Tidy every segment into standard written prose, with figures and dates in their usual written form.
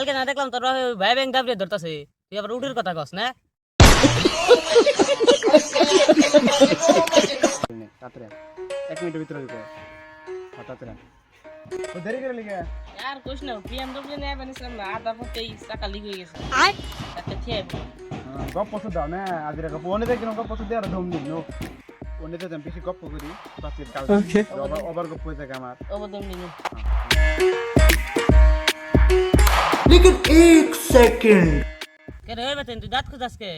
কালকে না দেখলাম তোর ভাই ব্যাংক দাবড়ে ধরতাছে, তুই আবার উঠের কথা কস না? তাড়াতাড়ি 1 মিনিটের ভিতরে দিতে তাড়াতাড়ি ও দেরি করে লিখে আর কইস না, বিএমডব্লিউ নিয়ে বানিয়েছিলাম না, আধা ফুটেই চাকা লিক হয়ে গেছে। একটা খেয়ে গপ্প তো দাও না আজকে গপ্প ওনে দেখি গপ্প তো দেওয়ার দম নেই নো ওনে তো আমি বেশি গপ্প করি বাকি কাল ওভার গপ্প হয়ে থাকে আমার অবদম নিন। लेकिन 1 सेकंड কে রে বেতেন, তুই দাঁত খুঁজ আজকে?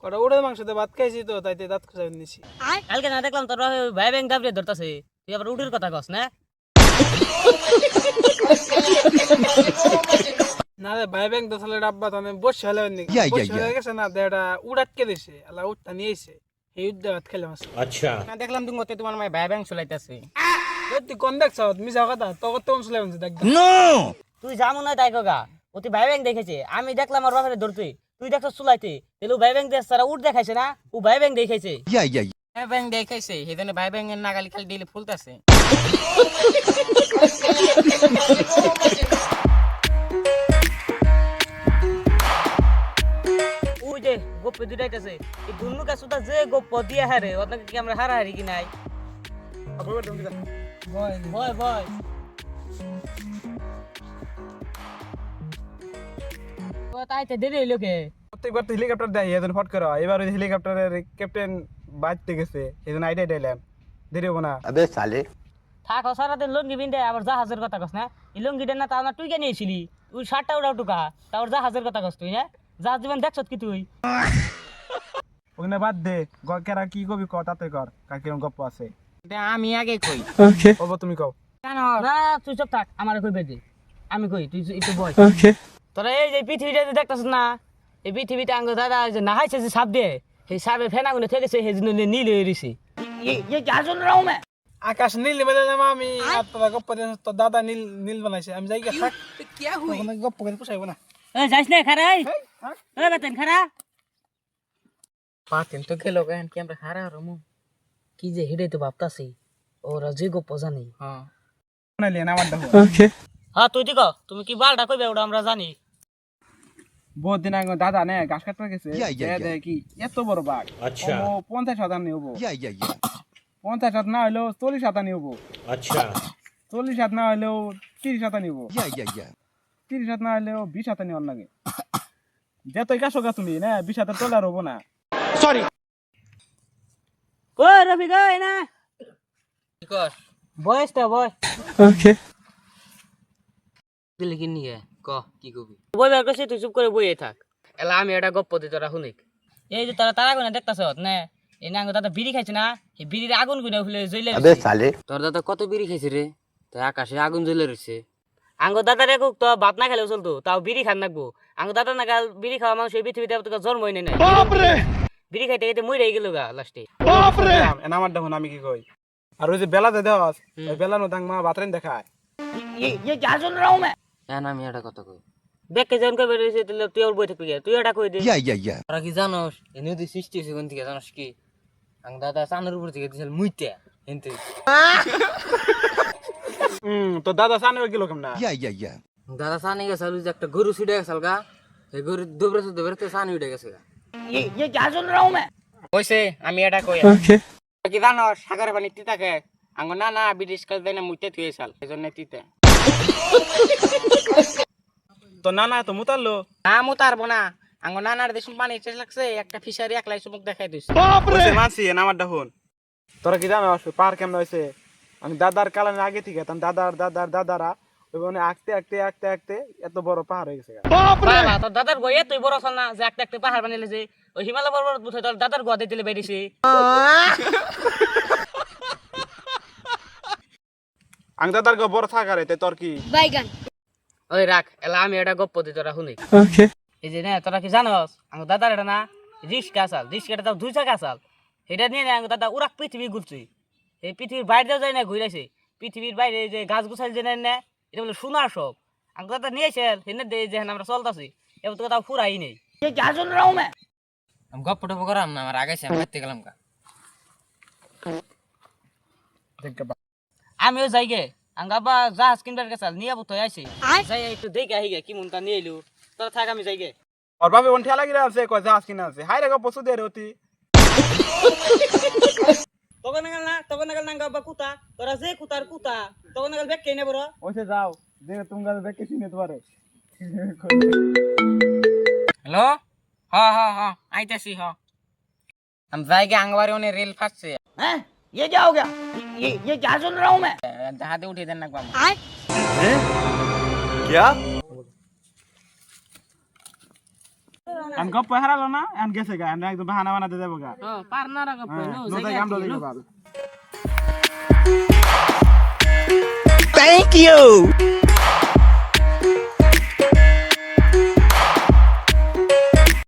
কটা উড়ের মাংসতে ভাত খাইছি তো তাইতে দাঁত খুঁজে নিছি। কালকে না দেখলাম তোর ভাই ব্যাংক দাবড়ে ধরতাছে, তুই আবার উঠের কথা কস না? না রে ভাই ব্যাংক দছলে ডাব্বা তানে বসে হলে নি বসে হয়ে গেছে না দেটা উড়াটকে দিছে আলা উঠতা নিয়েছে এই উদ্দে ভাত খাইলাম আচ্ছা না দেখলাম তুমি মতে তোমার ভাই ব্যাংক চলাইতাছে। তুই কোন দেখছ মিছা কথা তোকে তো শুনলে দেখ তুই যামু না তাই কগা, ও তুই ভাই ব্যাংক দেখেছে, আমি দেখলাম ওর বাপের ধরতে, তুই দেখছ চুলাইতে, তাহলে ভাই ব্যাংক দেখ সারা উঠ দেখাইছে না, ও ভাই ব্যাংক দেখাইছে। ভাই ব্যাংক দেখাইছে সেজন্য ভাই ব্যাংকের নাগালি খালি দিলে ফুলতাছে। ওই যে গোপ্পে দুটাইতেছে, এই দুনুকা সুদা যে গোপ্প দিয়া হারে ওটাকে কি আমরা হারাহারি কি নাই? ভয় ভয় ভয় ও তাইতে দেরি হইলো কে? প্রত্যেকবার তো হেলিকপ্টার দেয় এজন ফট করে এবার ওই হেলিকপ্টারের ক্যাপ্টেন বাজতে গেছে এজন আইডিয়া দিলাম দেরি হবো না अबे साले থাক সারাদিন লঙ্গি বিন্দে আবার জাহাজের কথা কস না? এই লঙ্গিটা না তা না তুই কেন নিয়েছিলি? তুই শার্টটা উড়াও টুকা তারপর জাহাজের কথা কস তুই না? জাহাজ জীবন দেখছ কি তুই? ওখানে বাদ দে কেরা কি কবি ক তাতে কর কার কিরম গপ্প আছে আমি আগে কই। বলবো তুমি কও না তুই চুপ থাক, আমার কই বেদে আমি কই, তুই একটু বল। তোরা এই যে পৃথিবীটা যে দেখতাছ না, এই পৃথিবীটা আঙ্গ দাদা যে নাহাইছে যে সাপ দিয়ে, সেই সাপে ফেনাগুলো থেকেছে সেই জন্য নীল হয়ে রয়েছে। আকাশ নীল মেলে না আমি আর তোরা গপ্প দিয়ে তোর দাদা নীল নীল বানাইছে আমি যাই গিয়ে থাক কে হুই গপ্প করে পুষাইব না যাইস না খারাই বেতেন খারা পাতেন তো গেল কেন কি আমরা খারা রমু কি যে হেডে তো ভাবতাছি ওরা যে গপ্প জানি। হ্যাঁ নাইলে না আমার দেখো হ্যাঁ তুই দিক তুমি কি বালটা কইবে ওটা আমরা জানি। বহুত দিন আগে দাদা নে ঘাস কাটতে গেছে দেখ কি এত বড় বাঘ আচ্ছা 50,000 নিয়ে হবো 50,000 না হলেও 40,000 নিয়ে হবো আচ্ছা 40,000 না হলেও 30,000 নিয়ে হবো 30,000 না হলেও 20,000 নিয়ে লাগে যতই কাছো গা তুমি না 20,000 টলার হবো না সরি ও রফিক ওই না কি কর বয়সটা বয় দিলে কি নিয়ে ক কি কবি বই বের করছিস তুই চুপ করে বইয়ে থাক। এলা আমি একটা গপ্প দিই তোরা শুনিক। এই যে তোরা তারা গুনে দেখতাছ না, এই নাঙ্গ দাদা বিড়ি খাইছে না, এই বিড়ির আগুন গুনে ফুলে জ্বলে अबे साले তোর দাদা কত বিড়ি খাইছে রে তাই আকাশে আগুন জ্বলে রইছে। আঙ্গ দাদা রে তো ভাত না খেলেও চলতো, তাও বিড়ি খান নাকবো। আঙ্গ দাদা না গাল বিড়ি খাওয়া মানুষ এই পৃথিবীতে তোকে জন্ম হয়নি না, বিড়ি খাইতে খাইতে মরে গেল গা লাস্টে। এনা আমার দেখুন আমি কি কই আর ওই যে বেলাতে দেওয়াস ওই বেলানো দাং মা বাতরেন দেখায় হ্যাঁ আমি এটা কথা কই দেখে যেন কবে রয়েছে তাহলে তুই ওর বই থাকবি কে? তুই এটা কই দে। তোরা কি জানোস এই নদী সৃষ্টি হয়েছে কোন থেকে জানোস কি? আং দাদা চানের উপর থেকে দিছিল মুইতে হেনতে তো দাদা সানে গেল কেমনা দাদা চানে গেছে যে একটা গরু ছুটে গেছে গা, এই গরু দবরে দবরে চানি উঠে গেছে গা। কইছে আমি এটা কই কি জানোস সাগরের পানি তিতাকে আঙ্গ না না ব্রিটিশ কাল দেনা মুইতে থুয়ে সাল এজন্য তিতে তো না না তো মুতালো না মুতারবো না। আঙ্গ নানার দেশম পানি চেয়ে লাগছে একটা ফিশারি একলাই চুমুক দেখাই দিছে। ওই মানছি এনা আমার দেখুন তোরা কি জানোস পার কেমন হইছে আমি দাদার কালানের আগে থেকে তাম দাদার দাদার দাদারা ওই মানে আঁকতে আঁকতে আঁকতে আঁকতে এত বড় পাহাড় হয়ে গেছে বাবা তোর দাদার বই এতই বড় চল না যে একটা একটা পাহাড় বানিয়ে লেছে, ওই হিমালয় পর্বত বুঝে তোর দাদার গোয়া দিতে বেরিয়েছে। আং দাদার গো বড় থাকারে তে তোর কি ওই রাখ এলা আমি এটা গপ্প দিই তোরা শুনি। এই যে না তোরা কি জানোস আঙ্গ দাদার এটা না রিস্কা আসাল, রিস্কাটা তাও 2 চাকা আসাল, এটা নিয়ে আঙ্গ দাদা উড়াক পৃথিবী ঘুরছে, এই পৃথিবীর বাইরেও যায় না ঘুরাইছে, পৃথিবীর বাইরে যে গাছ গুছাল যে না এটা বলে সোনার সব আঙ্গ দাদা নিয়েছে হেনে দে যে আমরা চলতাছি এবার তো তাও ফুরাই নেই। আমি গপ্প টপ করাম না আমার আগাইছে আমি করতে গেলাম গা। আমিও যাই গে আঙ্গা বা জাহাজ কিনবার গেছাল নিয়ে বুত আইছে যাই একটু দেখে আহি গে কি মনটা নিয়ে এলু তোরা থাক আমি যাই গে ওর বাপে ওন ঠেলা গিরা আছে কয় জাহাজ কিনা আছে হাই রে পশু দে রতি তখন নাগাল নাঙ্গা বা কুতা তোরা যে কুতার কুতা তখন নাগাল ব্যাগ কে নে বড় ওইসে যাও যে তুমি দেখে চিনে তোমারে হ্যালো हाँ आइतेसी हाँ हम जाएंगे आंगवारी ने रेल फास्ट से हैं ये क्या हो गया ये क्या सुन रहा हूँ मैं जहां उठे देना का আন গপ হারালো না আন গেছে গা আন একদম বাহানা বানাতে দেবো গা हां पारना रा गप नो নো তাই কাম দলে বাল Thank you.